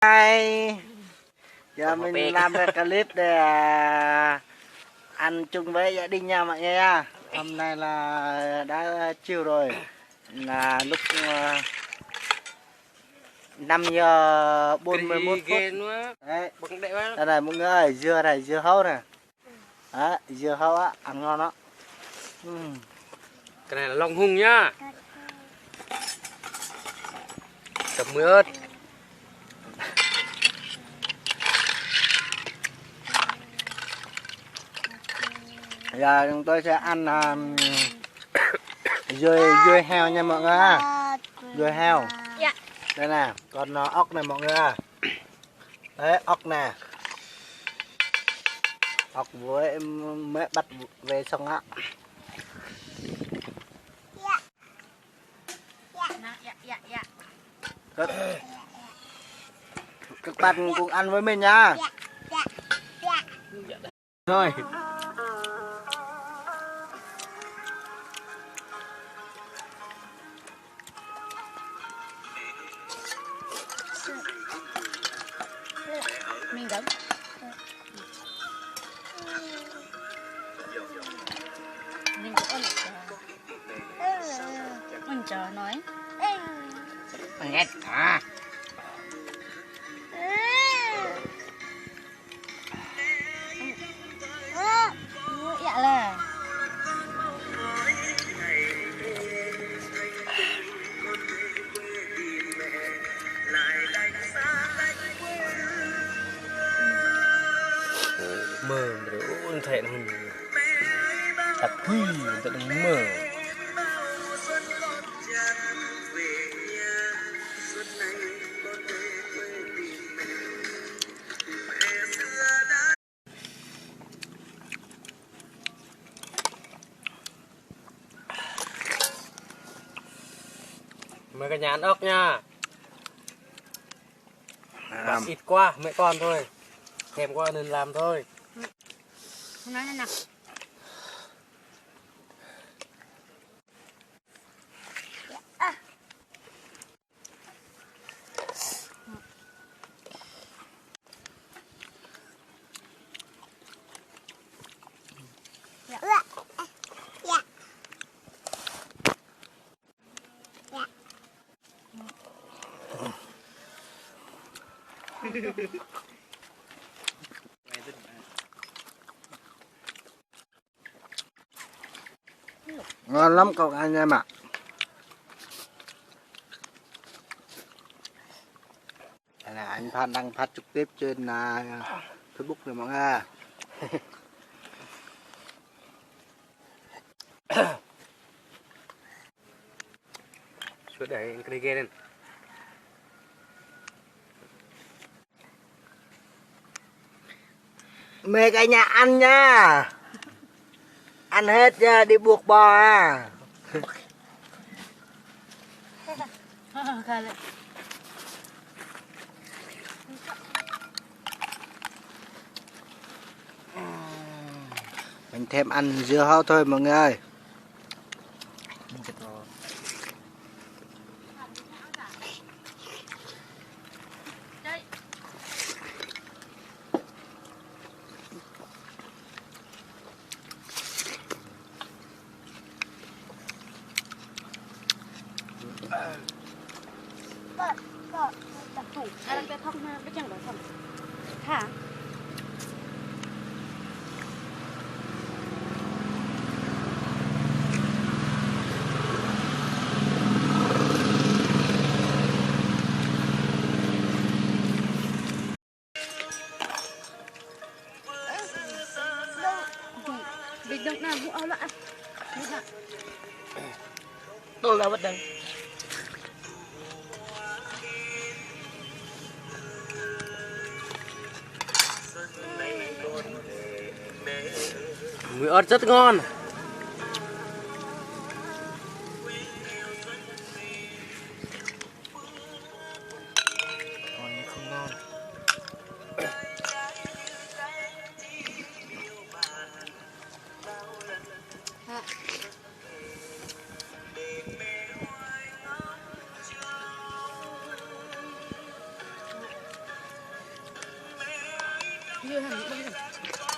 Hi. Giờ mình làm cái clip để ăn chung với gia đình nha mọi người nha. Hôm nay là đã chiều rồi, là lúc 5 giờ 41 phút. Đấy. Đây này mọi người ơi, dưa này, dưa hấu này. Đấy, dưa hấu á, ăn ngon đó. Cái này là lòng hùng nhá. Chấm muối ớt. Giờ chúng tôi sẽ ăn dưa heo nha mọi người. Dưa heo. Dạ. Đây nè, còn ốc này mọi người. Đấy, ốc nè. Ốc với mới bắt về xong á. Dạ. Các bạn cùng ăn với mình nha. Thôi. Mình đúng. Mình cũng mình chờ nói. Nghe à. Dạ là Mờ rồi thẹn hùng. Thật huy tự mờ. Mấy cái nhà ăn ốc nha. Bắt ít quá, mẹ con thôi. Thèm quá nên làm thôi. không nói nào. Ngon lắm cậu anh em ạ. Đây là anh Phan đăng phát trực tiếp trên Facebook rồi mọi người. Suốt để cái ghê lên. Mời cả nhà ăn nha. Ăn hết đi buộc bò à. Mình thêm ăn dưa hấu thôi mọi người ơi. Đặt thủ ai đang cái thông cái chẳng đó thầm thả việc động nào cũng ao lại Tôi là bất đừng. Mùi ớt rất ngon. Còn không ngon. Dưa hẳn bưng.